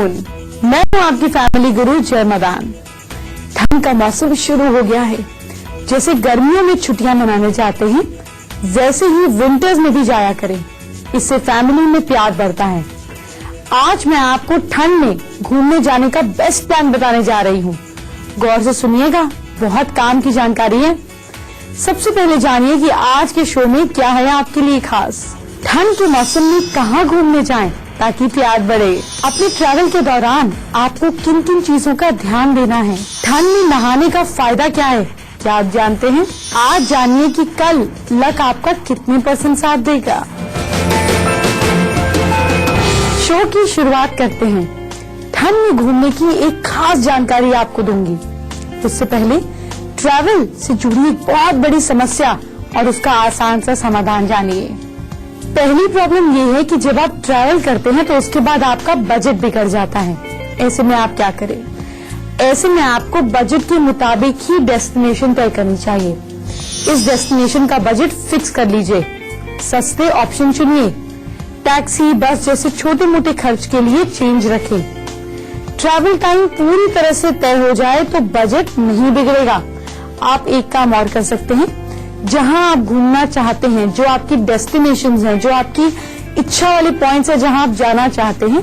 Afternoon, मैं हूं आपकी फैमिली गुरु जय मदान। ठंड का मौसम शुरू हो गया है। जैसे गर्मियों में छुट्टियां मनाने जाते हैं, वैसे ही विंटर्स में भी जाया करें। इससे फैमिली में प्यार बढ़ता है। आज मैं आपको ठंड में घूमने जाने का बेस्ट प्लान बताने जा रही हूँ। गौर से सुनिएगा, बहुत काम की जानकारी है। सबसे पहले जानिए कि आज के शो में क्या है आपके लिए खास। ठंड के मौसम में कहाँ घूमने जाएं ताकि प्यार बढ़े। अपने ट्रैवल के दौरान आपको किन किन चीजों का ध्यान देना है। ठंड में नहाने का फायदा क्या है, क्या आप जानते हैं? आज जानिए कि कल लक आपका कितने % साथ देगा। शो की शुरुआत करते हैं। ठंड में घूमने की एक खास जानकारी आपको दूंगी। उससे पहले ट्रैवल से जुड़ी एक बहुत बड़ी समस्या और उसका आसान सा समाधान जानिए। पहली प्रॉब्लम ये है कि जब आप ट्रैवल करते हैं तो उसके बाद आपका बजट बिगड़ जाता है। ऐसे में आप क्या करें? ऐसे में आपको बजट के मुताबिक ही डेस्टिनेशन तय करनी चाहिए। इस डेस्टिनेशन का बजट फिक्स कर लीजिए। सस्ते ऑप्शन चुनिए। टैक्सी, बस जैसे छोटे मोटे खर्च के लिए चेंज रखें। ट्रैवल टाइम पूरी तरह से तय हो जाए तो बजट नहीं बिगड़ेगा। आप एक काम और कर सकते हैं। जहां आप घूमना चाहते हैं, जो आपकी डेस्टिनेशंस हैं, जो आपकी इच्छा वाले पॉइंट्स है जहां आप जाना चाहते हैं,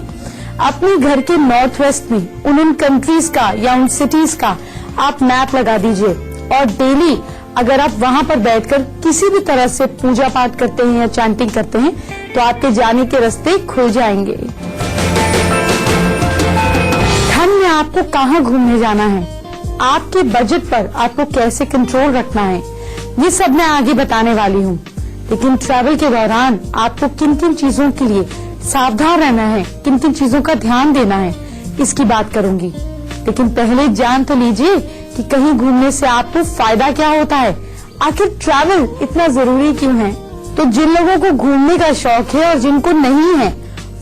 अपने घर के नॉर्थ वेस्ट में उन कंट्रीज का या उन सिटीज का आप मैप लगा दीजिए और डेली अगर आप वहां पर बैठकर किसी भी तरह से पूजा पाठ करते हैं या चैंटिंग करते हैं तो आपके जाने के रास्ते खुल जाएंगे। ठंड में आपको कहाँ घूमने जाना है, आपके बजट पर आपको कैसे कंट्रोल रखना है, ये सब मैं आगे बताने वाली हूँ। लेकिन ट्रैवल के दौरान आपको किन किन चीजों के लिए सावधान रहना है, किन किन चीजों का ध्यान देना है, इसकी बात करूंगी। लेकिन पहले जान तो लीजिए कि कहीं घूमने से आपको फायदा क्या होता है। आखिर ट्रैवल इतना जरूरी क्यों है? तो जिन लोगों को घूमने का शौक है और जिनको नहीं है,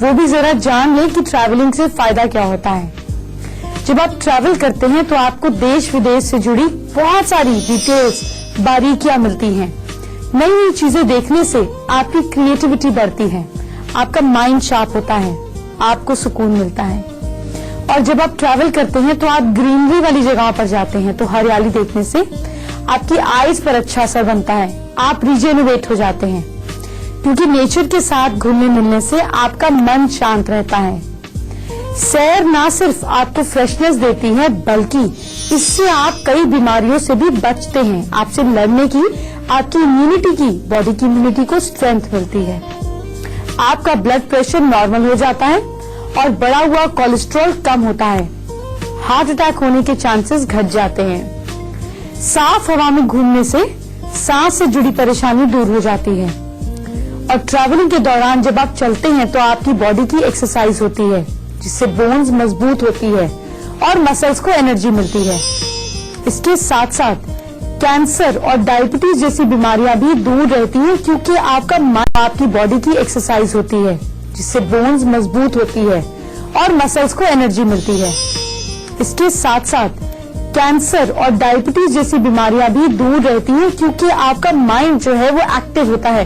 वो भी जरा जान ले कि ट्रैवलिंग से फायदा क्या होता है। जब आप ट्रैवल करते हैं तो आपको देश विदेश से जुड़ी बहुत सारी डिटेल्स, बारीकियां मिलती हैं। नई नई चीजें देखने से आपकी क्रिएटिविटी बढ़ती है, आपका माइंड शार्प होता है, आपको सुकून मिलता है। और जब आप ट्रैवल करते हैं तो आप ग्रीनरी वाली जगह पर जाते हैं तो हरियाली देखने से आपकी आईज पर अच्छा असर बनता है। आप रिजेनरेट हो जाते हैं क्योंकि नेचर के साथ घुलने मिलने से आपका मन शांत रहता है। सैर ना सिर्फ आपको फ्रेशनेस देती है बल्कि इससे आप कई बीमारियों से भी बचते हैं। आपसे लड़ने की आपकी इम्यूनिटी की, बॉडी की इम्यूनिटी को स्ट्रेंथ मिलती है। आपका ब्लड प्रेशर नॉर्मल हो जाता है और बढ़ा हुआ कोलेस्ट्रॉल कम होता है। हार्ट अटैक होने के चांसेस घट जाते हैं। साफ हवा में घूमने से सांस से जुड़ी परेशानी दूर हो जाती है। और ट्रैवलिंग के दौरान जब आप चलते हैं तो आपकी बॉडी की एक्सरसाइज होती है जिससे बोन्स मजबूत होती है और मसल्स को एनर्जी मिलती है। इसके साथ साथ कैंसर और डायबिटीज जैसी बीमारियां भी दूर रहती हैं क्योंकि आपका मन, आपकी बॉडी की एक्सरसाइज होती है जिससे बोन्स मजबूत होती है और मसल्स को एनर्जी मिलती है। इसके साथ साथ कैंसर और डायबिटीज जैसी बीमारियां भी दूर रहती हैं क्योंकि आपका माइंड जो है वो एक्टिव होता है,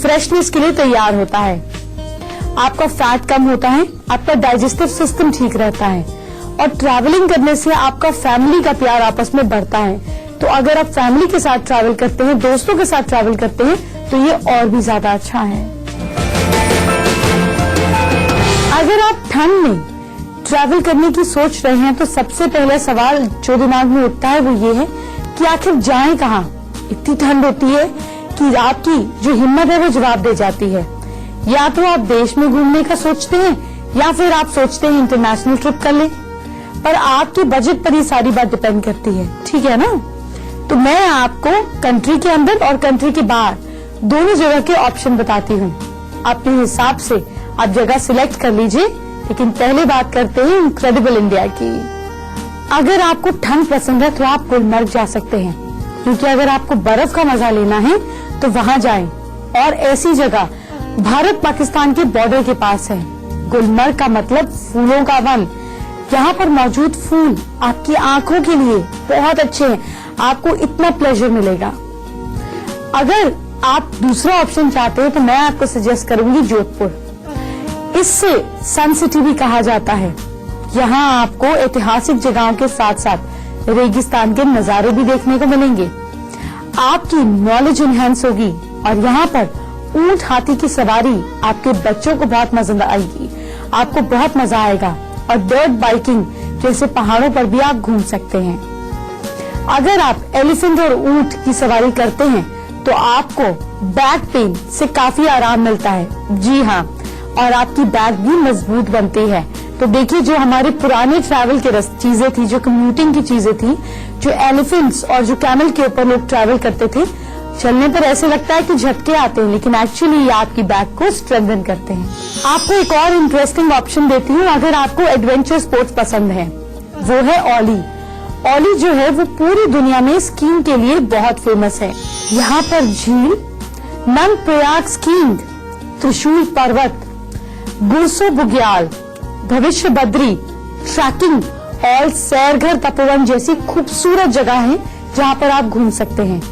फ्रेशनेस के लिए तैयार होता है। आपका फैट कम होता है, आपका डाइजेस्टिव सिस्टम ठीक रहता है और ट्रैवलिंग करने से आपका फैमिली का प्यार आपस में बढ़ता है। तो अगर आप फैमिली के साथ ट्रैवल करते हैं, दोस्तों के साथ ट्रैवल करते हैं तो ये और भी ज्यादा अच्छा है। अगर आप ठंड में ट्रैवल करने की सोच रहे हैं तो सबसे पहला सवाल जो दिमाग में उठता है वो ये है कि आखिर जाएं कहाँ। इतनी ठंड होती है कि आपकी जो हिम्मत है वो जवाब दे जाती है। या तो आप देश में घूमने का सोचते हैं या फिर आप सोचते हैं इंटरनेशनल ट्रिप कर लें, पर आपके बजट पर ये सारी बात डिपेंड करती है, ठीक है ना? तो मैं आपको कंट्री के अंदर और कंट्री के बाहर दोनों जगह के ऑप्शन बताती हूँ। अपने हिसाब से आप जगह सिलेक्ट कर लीजिए। लेकिन पहले बात करते हैं इनक्रेडिबल इंडिया की। अगर आपको ठंड पसंद है तो आप गुलमर्ग जा सकते हैं क्योंकि अगर आपको बर्फ का मजा लेना है तो वहाँ जाएं। और ऐसी जगह भारत पाकिस्तान के बॉर्डर के पास है। गुलमर्ग का मतलब फूलों का वन। यहाँ पर मौजूद फूल आपकी आंखों के लिए बहुत अच्छे हैं, आपको इतना प्लेजर मिलेगा। अगर आप दूसरा ऑप्शन चाहते हैं तो मैं आपको सजेस्ट करूंगी जोधपुर। इससे सन सिटी भी कहा जाता है। यहाँ आपको ऐतिहासिक जगहों के साथ साथ रेगिस्तान के नजारे भी देखने को मिलेंगे। आपकी नॉलेज इनहेंस होगी और यहाँ पर ऊंट हाथी की सवारी आपके बच्चों को बहुत मजा आएगी, आपको बहुत मजा आएगा। और डर्ट बाइकिंग जैसे पहाड़ों पर भी आप घूम सकते हैं। अगर आप एलिफेंट और ऊंट की सवारी करते हैं तो आपको बैक पेन से काफी आराम मिलता है। जी हाँ, और आपकी बैक भी मजबूत बनती है। तो देखिए, जो हमारे पुराने ट्रैवल के चीजें थी, जो कम्यूटिंग की चीजें थी, जो एलिफेंट्स और जो कैमल के ऊपर लोग ट्रैवल करते थे, चलने पर ऐसे लगता है कि झटके आते हैं, लेकिन एक्चुअली ये आपकी बैक को स्ट्रेंथन करते हैं। आपको एक और इंटरेस्टिंग ऑप्शन देती हूँ अगर आपको एडवेंचर स्पोर्ट्स पसंद है, वो है ओली। ओली जो है वो पूरी दुनिया में स्कीइंग के लिए बहुत फेमस है। यहाँ पर झील, नंद प्रयाग स्कीइंग, त्रिशूल पर्वत, गुरसो बुग्याल, भविष्य बद्री, ट्रैकिंग और सैरघर तपोवन जैसी खूबसूरत जगह है जहाँ पर आप घूम सकते हैं।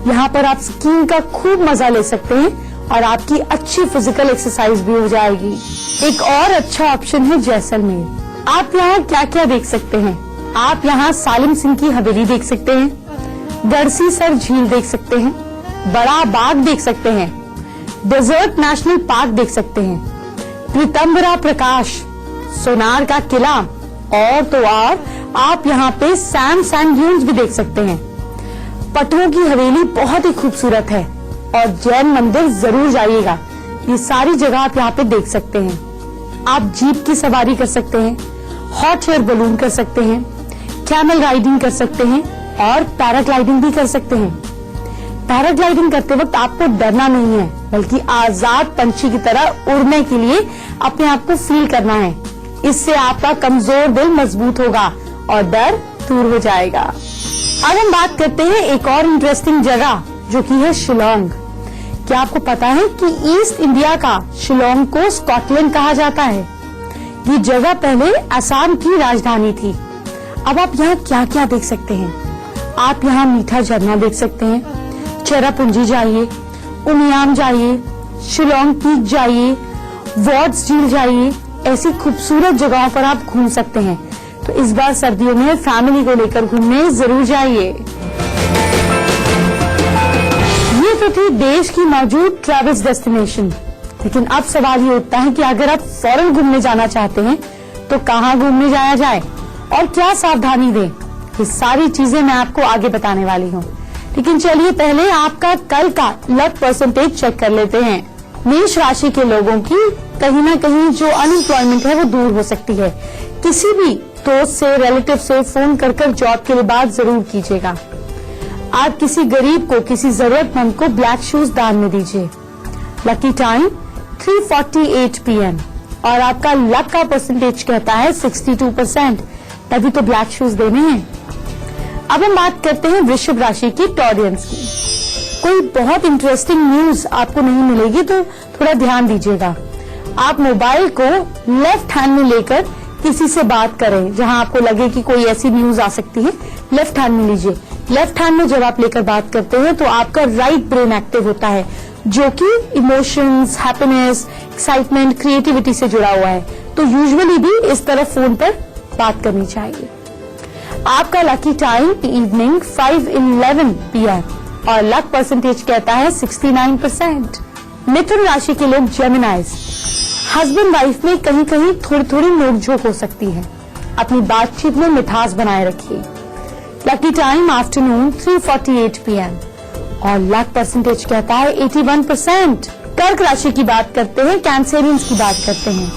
यहाँ पर आप स्कीइंग का खूब मजा ले सकते हैं और आपकी अच्छी फिजिकल एक्सरसाइज भी हो जाएगी। एक और अच्छा ऑप्शन है जैसलमेर। आप यहाँ क्या क्या देख सकते हैं? आप यहाँ सालिम सिंह की हवेली देख सकते हैं, गढ़सी सर झील देख सकते हैं, बड़ा बाग देख सकते हैं, डेजर्ट नेशनल पार्क देख सकते हैं, पीतम्बरा प्रकाश, सोनार का किला और तो और आप यहाँ पे सैंड ड्यून्स भी देख सकते हैं। पटरों की हवेली बहुत ही खूबसूरत है और जैन मंदिर जरूर जाइएगा। ये सारी जगह आप यहाँ पे देख सकते हैं। आप जीप की सवारी कर सकते हैं, हॉट एयर बलून कर सकते हैं, कैमल राइडिंग कर सकते हैं और पैराग्लाइडिंग भी कर सकते हैं। पैराग्लाइडिंग करते वक्त आपको डरना नहीं है, बल्कि आजाद पंछी की तरह उड़ने के लिए अपने आप को फील करना है। इससे आपका कमजोर दिल मजबूत होगा और डर दूर हो जाएगा। अब हम बात करते हैं एक और इंटरेस्टिंग जगह जो कि है शिलोंग। क्या आपको पता है कि ईस्ट इंडिया का शिलोंग को स्कॉटलैंड कहा जाता है? ये जगह पहले असम की राजधानी थी। अब आप यहाँ क्या क्या देख सकते हैं? आप यहाँ मीठा झरना देख सकते हैं, चेरापूंजी जाइए, उमियाम जाइए, शिलोंग पीक जाइए, वॉर्ड्स झील जाइए। ऐसी खूबसूरत जगहों पर आप घूम सकते हैं। तो इस बार सर्दियों में फैमिली को लेकर घूमने जरूर जाइए। ये तो थी देश की मौजूद ट्रैवल्स डेस्टिनेशन, लेकिन अब सवाल ये उठता है कि अगर आप फॉरेन घूमने जाना चाहते हैं तो कहाँ घूमने जाया जाए और क्या सावधानी दें। ये सारी चीजें मैं आपको आगे बताने वाली हूँ, लेकिन चलिए पहले आपका कल का लक परसेंटेज चेक कर लेते हैं। मेष राशि के लोगों की कहीं ना कहीं जो अनएम्प्लॉयमेंट है वो दूर हो सकती है। किसी भी दोस्त से, रिलेटिव से फोन कर जॉब के लिए बात जरूर कीजिएगा। आप किसी गरीब को, किसी जरूरतमंद को ब्लैक शूज दान में दीजिए। लकी टाइम 3:48 PM और आपका लक का परसेंटेज कहता है 62%, तभी तो ब्लैक शूज देने हैं। अब हम बात करते हैं वृषभ राशि की टॉरियंस की। कोई बहुत इंटरेस्टिंग न्यूज आपको नहीं मिलेगी, तो थोड़ा ध्यान दीजिएगा। आप मोबाइल को लेफ्ट हैंड में लेकर किसी से बात करें। जहां आपको लगे कि कोई ऐसी न्यूज आ सकती है, लेफ्ट हैंड में लीजिए। लेफ्ट हैंड में जब आप लेकर बात करते हैं तो आपका राइट ब्रेन एक्टिव होता है, जो कि इमोशंस, हैप्पीनेस, एक्साइटमेंट, क्रिएटिविटी से जुड़ा हुआ है। तो यूजुअली भी इस तरह फोन पर बात करनी चाहिए। आपका लकी टाइम इवनिंग 5:11 PM और लक परसेंटेज कहता है 69%। मिथुन राशि के लोग जेमिनाइज, हस्बैंड वाइफ में कहीं कहीं थोड़ी थोड़ी नोकझोंक हो सकती है। अपनी बातचीत में मिठास बनाए रखिए। लकी टाइम आफ्टरनून 3:48 PM और लक परसेंटेज कहता है 81%। कर्क राशि की बात करते हैं, कैंसेरियंस की बात करते हैं।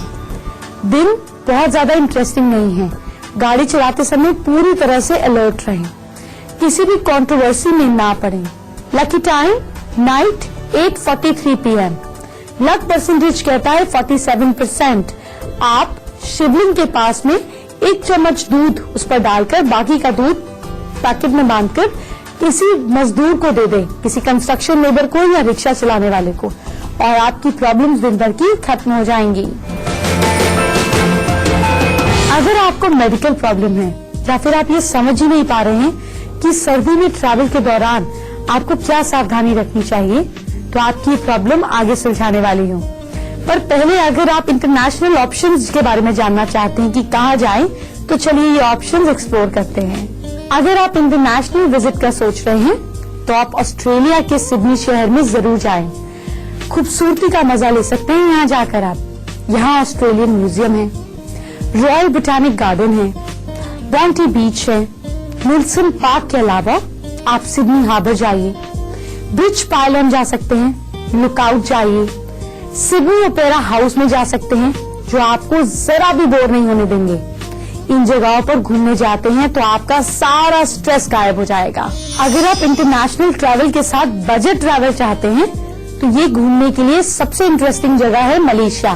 दिन बहुत ज्यादा इंटरेस्टिंग नहीं है। गाड़ी चलाते समय पूरी तरह से अलर्ट रहें, किसी भी कंट्रोवर्सी में ना पड़ें। Lucky time night 8:43 PM, luck percentage कहता है 47%। आप शिवलिंग के पास में 1 चम्मच दूध उस पर डालकर बाकी का दूध पैकेट में बांधकर किसी मजदूर को दे दें, किसी कंस्ट्रक्शन लेबर को या रिक्शा चलाने वाले को, और आपकी प्रॉब्लम्स दिन भर की खत्म हो जाएंगी। अगर आपको मेडिकल प्रॉब्लम है या फिर आप ये समझ ही नहीं पा रहे हैं कि सर्दी में ट्रैवल के दौरान आपको क्या सावधानी रखनी चाहिए, तो आपकी प्रॉब्लम आगे सुलझाने वाली हूँ। पर पहले अगर आप इंटरनेशनल ऑप्शंस के बारे में जानना चाहते हैं कि कहाँ जाएं, तो चलिए ये ऑप्शंस एक्सप्लोर करते हैं। अगर आप इंटरनेशनल विजिट का सोच रहे हैं तो आप ऑस्ट्रेलिया के सिडनी शहर में जरूर जाएं। खूबसूरती का मजा ले सकते हैं यहाँ जाकर आप। यहाँ ऑस्ट्रेलियन म्यूजियम है, रॉयल बोटैनिक गार्डन है, बॉन्टी बीच है। निल्सन पार्क के अलावा आप सिडनी हार्बर जाइए, ब्रिज पायलॉन जा सकते हैं, लुकआउट जाइए, सिडनी ओपेरा हाउस में जा सकते हैं जो आपको जरा भी बोर नहीं होने देंगे। इन जगहों पर घूमने जाते हैं तो आपका सारा स्ट्रेस गायब हो जाएगा। अगर आप इंटरनेशनल ट्रैवल के साथ बजट ट्रैवल चाहते हैं तो ये घूमने के लिए सबसे इंटरेस्टिंग जगह है मलेशिया,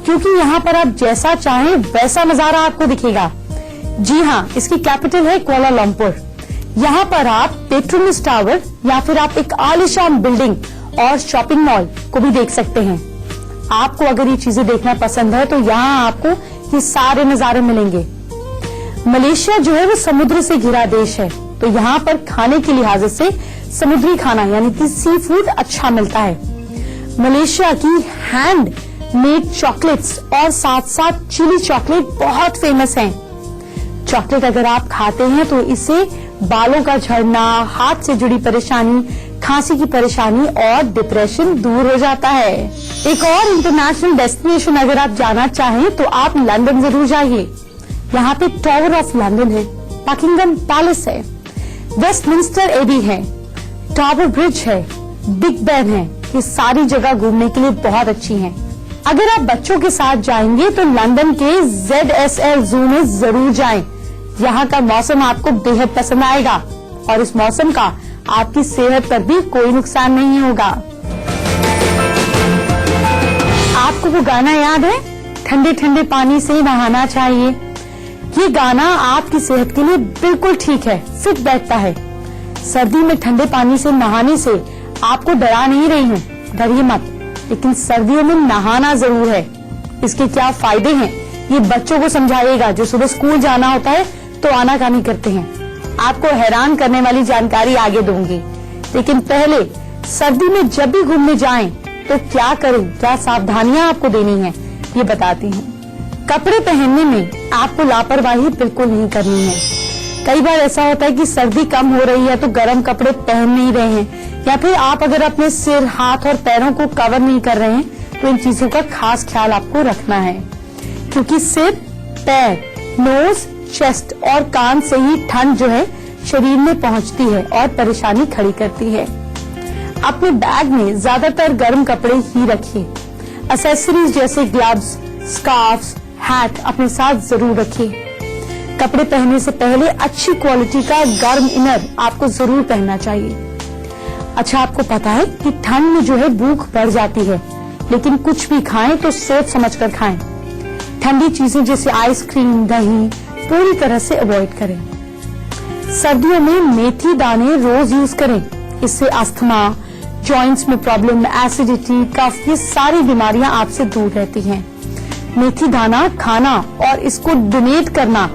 क्योंकि यहाँ पर आप जैसा चाहें वैसा नजारा आपको दिखेगा। जी हाँ, इसकी कैपिटल है कुआलालंपुर। यहाँ पर आप पेट्रोनस टावर या फिर आप एक आलीशान बिल्डिंग और शॉपिंग मॉल को भी देख सकते हैं। आपको अगर ये चीजें देखना पसंद है तो यहाँ आपको ये सारे नजारे मिलेंगे। मलेशिया जो है वो समुद्र से घिरा देश है, तो यहाँ पर खाने के लिहाज से समुद्री खाना यानी कि सी फूड अच्छा मिलता है। मलेशिया की हैंड मेड चॉकलेट्स और साथ साथ चिली चॉकलेट बहुत फेमस हैं। चॉकलेट अगर आप खाते हैं तो इससे बालों का झड़ना, हाथ से जुड़ी परेशानी, खांसी की परेशानी और डिप्रेशन दूर हो जाता है। एक और इंटरनेशनल डेस्टिनेशन अगर आप जाना चाहें तो आप लंदन जरूर जाइए। यहाँ पे टावर ऑफ लंदन है, बकिंगम पैलेस है, वेस्टमिंस्टर एबी है, टावर ब्रिज है, बिग बेन है। ये सारी जगह घूमने के लिए बहुत अच्छी हैं। अगर आप बच्चों के साथ जाएंगे तो लंदन के ZSL जू में जरूर जाएं। यहाँ का मौसम आपको बेहद पसंद आएगा और इस मौसम का आपकी सेहत पर भी कोई नुकसान नहीं होगा। आपको वो गाना याद है, ठंडे ठंडे पानी से नहाना चाहिए? ये गाना आपकी सेहत के लिए बिल्कुल ठीक है, फिट बैठता है। सर्दी में ठंडे पानी से नहाने से आपको डरा नहीं रही हूँ, डरिए मत, लेकिन सर्दियों में नहाना जरूर है। इसके क्या फायदे हैं ये बच्चों को समझाइएगा जो सुबह स्कूल जाना होता है तो आनाकानी करते हैं। आपको हैरान करने वाली जानकारी आगे दूंगी, लेकिन पहले सर्दी में जब भी घूमने जाएं तो क्या करें, क्या सावधानियां आपको देनी है ये बताती हूँ। कपड़े पहनने में आपको लापरवाही बिल्कुल नहीं करनी है। कई बार ऐसा होता है कि सर्दी कम हो रही है तो गर्म कपड़े पहन नहीं रहे हैं, या फिर आप अगर अपने सिर, हाथ और पैरों को कवर नहीं कर रहे हैं तो इन चीजों का खास ख्याल आपको रखना है, क्योंकि सिर, पैर, नोज, चेस्ट और कान से ही ठंड जो है शरीर में पहुंचती है और परेशानी खड़ी करती है। अपने बैग में ज्यादातर गर्म कपड़े ही रखिए। एक्सेसरीज जैसे ग्लव्स, स्कार्फ्स, हैट अपने साथ जरूर रखिए। कपड़े पहनने से पहले अच्छी क्वालिटी का गर्म इनर आपको जरूर पहनना चाहिए। अच्छा, आपको पता है कि ठंड में जो है भूख बढ़ जाती है, लेकिन कुछ भी खाएं तो सोच समझ कर खाएं। ठंडी चीजें जैसे आइसक्रीम, दही पूरी तरह से अवॉइड करें। सर्दियों में मेथी दाने रोज यूज करें, इससे अस्थमा, जॉइंट्स में प्रॉब्लम, एसिडिटी, कफ, ये सारी बीमारियां आपसे दूर रहती हैं। मेथी दाना खाना और इसको डोनेट करना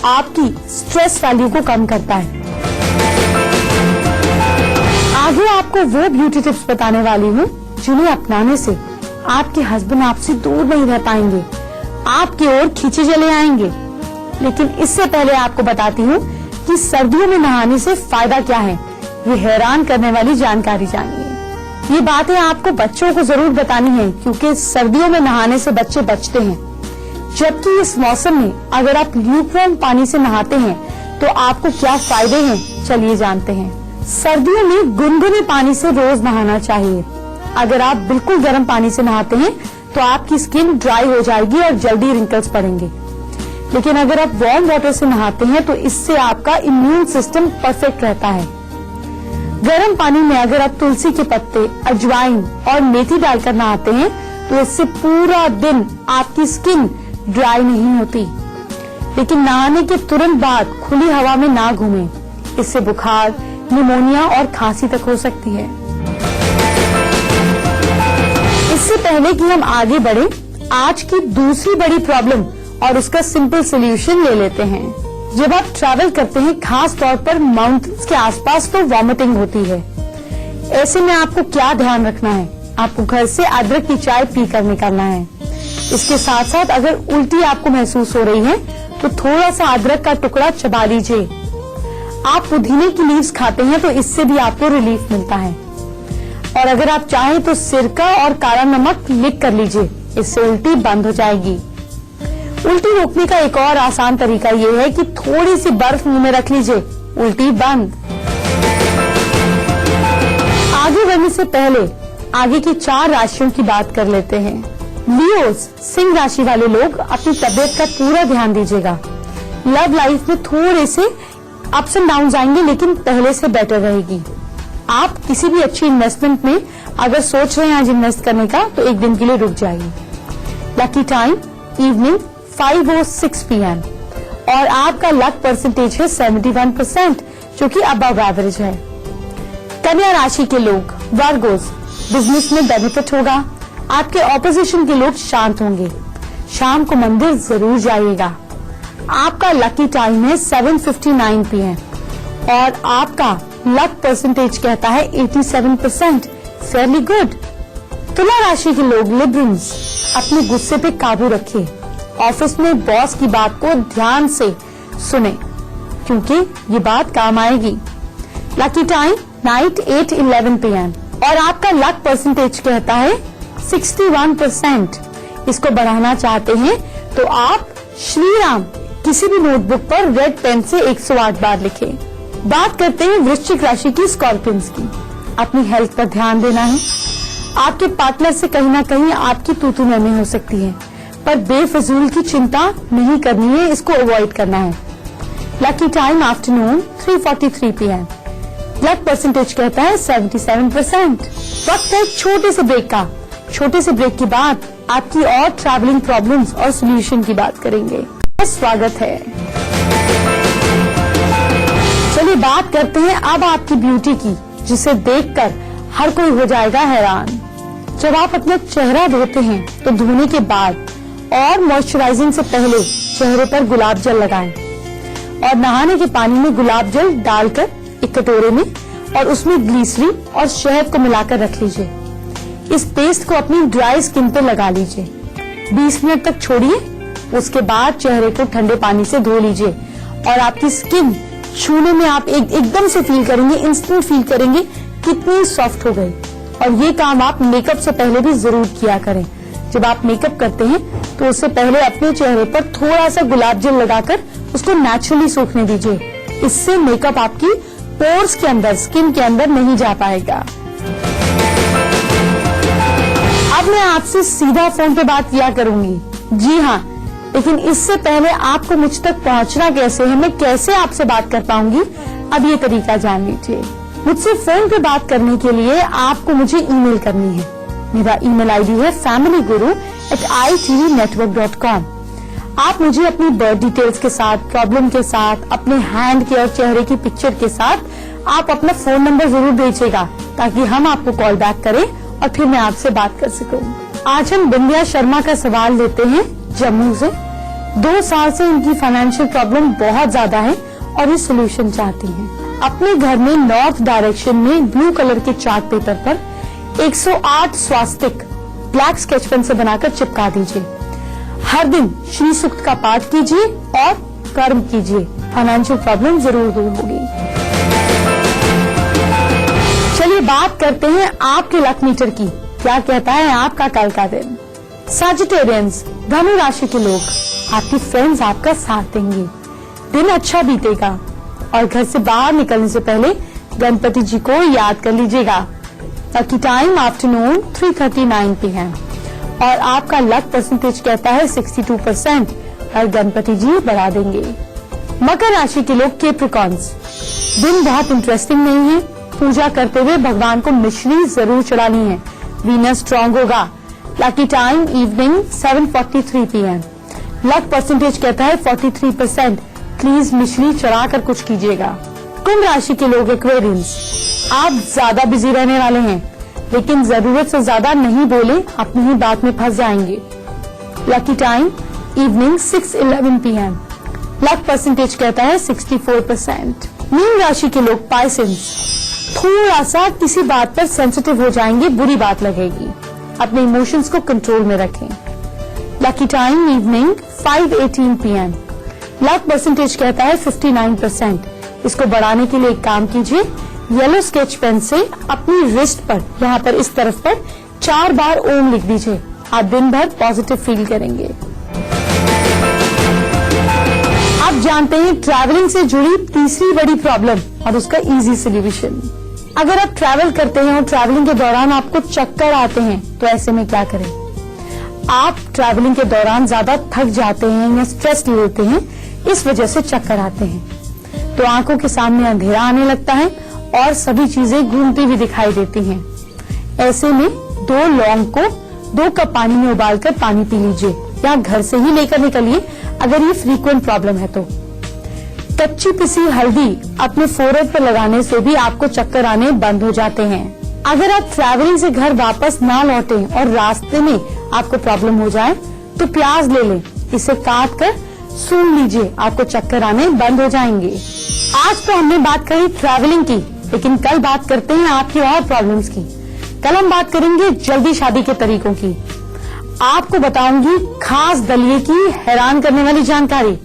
आपकी स्ट्रेस वैल्यू को कम करता है। आगे आपको वो ब्यूटी टिप्स बताने वाली हूँ जिन्हें अपनाने से आपके हस्बैंड आपसे दूर नहीं रह पाएंगे, आपकी ओर खींचे चले आएंगे। लेकिन इससे पहले आपको बताती हूँ कि सर्दियों में नहाने से फायदा क्या है। ये हैरान करने वाली जानकारी जानिए। ये बातें आपको बच्चों को जरूर बतानी है, क्योंकि सर्दियों में नहाने से बच्चे बचते हैं, जबकि इस मौसम में अगर आप ल्यूकवार्म पानी से नहाते हैं तो आपको क्या फायदे हैं, चलिए जानते हैं। सर्दियों में गुनगुने पानी से रोज नहाना चाहिए। अगर आप बिल्कुल गर्म पानी से नहाते हैं तो आपकी स्किन ड्राई हो जाएगी और जल्दी रिंकल्स पड़ेंगे। लेकिन अगर आप वार्म वाटर से नहाते हैं तो इससे आपका इम्यून सिस्टम परफेक्ट रहता है। गर्म पानी में अगर आप तुलसी के पत्ते, अजवाइन और मेथी डालकर नहाते हैं तो इससे पूरा दिन आपकी स्किन ड्राई नहीं होती। लेकिन नहाने के तुरंत बाद खुली हवा में ना घूमें, इससे बुखार, निमोनिया और खांसी तक हो सकती है। इससे पहले कि हम आगे बढ़े, आज की दूसरी बड़ी प्रॉब्लम और उसका सिंपल सोल्यूशन ले लेते हैं। जब आप ट्रैवल करते हैं, खास तौर पर माउंटेन्स के आसपास, तो वॉमिटिंग होती है। ऐसे में आपको क्या ध्यान रखना है? आपको घर से अदरक की चाय पी कर निकलना है। इसके साथ साथ अगर उल्टी आपको महसूस हो रही है तो थोड़ा सा अदरक का टुकड़ा चबा लीजिए। आप पुदीने की लीव्स खाते हैं तो इससे भी आपको रिलीफ मिलता है। और अगर आप चाहें तो सिरका और काला नमक लिख कर लीजिए, इससे उल्टी बंद हो जाएगी। उल्टी रोकने का एक और आसान तरीका ये है कि थोड़ी सी बर्फ मुंह में रख लीजिए, उल्टी बंद। आगे बढ़ने से पहले आगे की 4 राशियों की बात कर लेते हैं। लियोज, सिंह राशि वाले लोग अपनी तबीयत का पूरा ध्यान दीजिएगा। लव लाइफ में थोड़े से अप्स एंड डाउन आएंगे, लेकिन पहले से बेटर रहेगी। आप किसी भी अच्छी इन्वेस्टमेंट में अगर सोच रहे हैं आज इन्वेस्ट करने का तो एक दिन के लिए रुक जाइए। लकी टाइम इवनिंग 5:06 PM और आपका लक परसेंटेज है 71%, जो कि अबव एवरेज है। कन्या राशि के लोग, वर्गोस, बिजनेस में बेनिफिट होगा। आपके ऑपोजिशन के लोग शांत होंगे। शाम को मंदिर जरूर जाइएगा। आपका लकी टाइम है 7:59 PM और आपका लक परसेंटेज कहता है 87%, फेयरली गुड। तुला राशि के लोग, लिब्रन्स, अपने गुस्से पे काबू रखिए। ऑफिस में बॉस की बात को ध्यान से सुने, क्योंकि ये बात काम आएगी। लकी टाइम नाइट 8:11 PM और आपका लक परसेंटेज कहता है 61%। इसको बढ़ाना चाहते हैं तो आप श्री राम किसी भी नोटबुक पर रेड पेन से 108 बार लिखें। बात करते हैं वृश्चिक राशि की, स्कॉर्पियंस की। अपनी हेल्थ पर ध्यान देना है। आपके पार्टनर से कहीं ना कहीं आपकी तू-तू मैं हो सकती है, पर बेफजूल की चिंता नहीं करनी है, इसको अवॉइड करना है। Lucky time afternoon 3:43 PM। Luck percentage कहता है 77%। वक्त है छोटे से ब्रेक का। छोटे से ब्रेक के बाद आपकी और ट्रैवलिंग प्रॉब्लम्स और सोल्यूशन की बात करेंगे। स्वागत है। चलिए बात करते हैं अब आपकी ब्यूटी की, जिसे देखकर हर कोई हो जाएगा हैरान। जब आप अपना चेहरा धोते हैं तो धोने के बाद और मॉइस्चराइजिंग से पहले चेहरे पर गुलाब जल लगाएं और नहाने के पानी में गुलाब जल डालकर एक कटोरे में और उसमें ग्लिसरीन और शहद को मिलाकर रख लीजिए। इस पेस्ट को अपनी ड्राई स्किन पर लगा लीजिए। 20 मिनट तक छोड़िए। उसके बाद चेहरे को ठंडे पानी से धो लीजिए और आपकी स्किन छूने में आप एकदम से फील करेंगे, इंस्टेंट फील करेंगे कितनी सॉफ्ट हो गई। और ये काम आप मेकअप से पहले भी जरूर किया करें। जब आप मेकअप करते हैं तो उससे पहले अपने चेहरे पर थोड़ा सा गुलाब जल लगाकर उसको नेचुरली सूखने दीजिए। इससे मेकअप आपकी पोर्स के अंदर, स्किन के अंदर नहीं जा पाएगा। अब मैं आपसे सीधा फोन पे बात किया करूंगी। जी हाँ, लेकिन इससे पहले आपको मुझ तक पहुंचना कैसे है, मैं कैसे आपसे बात कर पाऊंगी, अब ये तरीका जान लीजिए। मुझसे फोन पे बात करने के लिए आपको मुझे ईमेल करनी है। मेरा ईमेल आईडी है familyguru@itvnetwork.com। आप मुझे अपनी बर्थ डिटेल्स के साथ, प्रॉब्लम के साथ, अपने हैंड के और चेहरे की पिक्चर के साथ आप अपना फोन नंबर जरूर भेजिएगा, ताकि हम आपको कॉल बैक करें और फिर मैं आपसे बात कर सकूं। आज हम बिंदिया शर्मा का सवाल लेते हैं जम्मू से। 2 साल से इनकी फाइनेंशियल प्रॉब्लम बहुत ज्यादा है और ये सोल्यूशन चाहती हैं। अपने घर में नॉर्थ डायरेक्शन में ब्लू कलर के चार्ट पेपर पर 108 स्वास्तिक ब्लैक स्केच पेन से बनाकर चिपका दीजिए। हर दिन श्री सूक्त का पाठ कीजिए और कर्म कीजिए, फाइनेंशियल प्रॉब्लम जरूर दूर होगी। चलिए बात करते हैं आपके लक मीटर की। क्या कहता है आपका कल का दिन। सजिटेरियंस, धनु राशि के लोग, आपकी फ्रेंड्स आपका साथ देंगे। दिन अच्छा बीतेगा और घर से बाहर निकलने से पहले गणपति जी को याद कर लीजिएगा। लकी टाइम आफ्टरनून 3:39 PM और आपका लक परसेंटेज कहता है 62% और गणपति जी बढ़ा देंगे। मकर राशि के लोग, कैप्रिकॉर्न्स, दिन बहुत इंटरेस्टिंग नहीं है। पूजा करते हुए भगवान को मिश्री जरूर चढ़ानी है, वीनस स्ट्रांग होगा। Lucky time evening 7:43 PM। Luck percentage कहता है 43%। प्लीज मिश्री चढ़ाकर कुछ कीजिएगा। कुंभ राशि के लोग, एक्वेरियंस, आप ज्यादा बिजी रहने वाले हैं, लेकिन जरूरत से ज्यादा नहीं बोले, अपनी ही बात में फंस जाएंगे। Lucky time evening 6:11 PM। Luck percentage कहता है 64%। मीन राशि के लोग, पाइसेंस, थोड़ा सा किसी बात पर सेंसिटिव हो जाएंगे, बुरी बात लगेगी। अपने इमोशंस को कंट्रोल में रखें। Lucky time evening 5:18 PM। Luck percentage कहता है 59%। इसको बढ़ाने के लिए एक काम कीजिए, येलो स्केच पेन से अपनी रिस्ट पर, यहाँ पर इस तरफ पर 4 बार ओम लिख दीजिए। आप दिन भर पॉजिटिव फील करेंगे। आप जानते हैं ट्रैवलिंग से जुड़ी तीसरी बड़ी प्रॉब्लम और उसका इजी सोल्यूशन। अगर आप ट्रैवल करते हैं और ट्रैवलिंग के दौरान आपको चक्कर आते हैं तो ऐसे में क्या करें? आप ट्रैवलिंग के दौरान ज्यादा थक जाते हैं या स्ट्रेस लेते हैं, इस वजह से चक्कर आते हैं, तो आंखों के सामने अंधेरा आने लगता है और सभी चीजें घूमती हुई दिखाई देती हैं। ऐसे में 2 लौंग को 2 कप पानी में उबालकर पानी पी लीजिए या घर से ही लेकर निकलिए अगर ये फ्रीक्वेंट प्रॉब्लम है तो। कच्ची पिसी हल्दी अपने फोरहेड पर लगाने से भी आपको चक्कर आने बंद हो जाते हैं। अगर आप ट्रैवलिंग से घर वापस ना लौटे और रास्ते में आपको प्रॉब्लम हो जाए तो प्याज ले लें, इसे काट कर सूंघ लीजिए, आपको चक्कर आने बंद हो जाएंगे। आज तो हमने बात करी ट्रैवलिंग की, लेकिन कल बात करते हैं आपकी और प्रॉब्लम्स की। कल हम बात करेंगे जल्दी शादी के तरीकों की। आपको बताऊंगी खास दलिये की हैरान करने वाली जानकारी।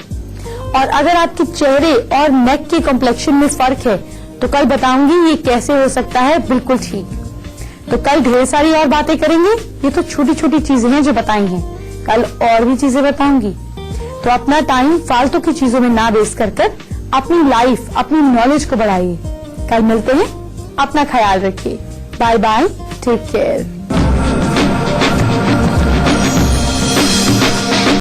और अगर आपके चेहरे और नेक के कॉम्प्लेक्शन में फर्क है तो कल बताऊंगी ये कैसे हो सकता है बिल्कुल ठीक। तो कल ढेर सारी और बातें करेंगे। ये तो छोटी छोटी चीजें हैं जो बताई हैं, कल और भी चीजें बताऊंगी। तो अपना टाइम फालतू की चीजों में ना वेस्ट कर अपनी लाइफ, अपनी नॉलेज को बढ़ाइए। कल मिलते हैं, अपना ख्याल रखिए। Bye bye, take care.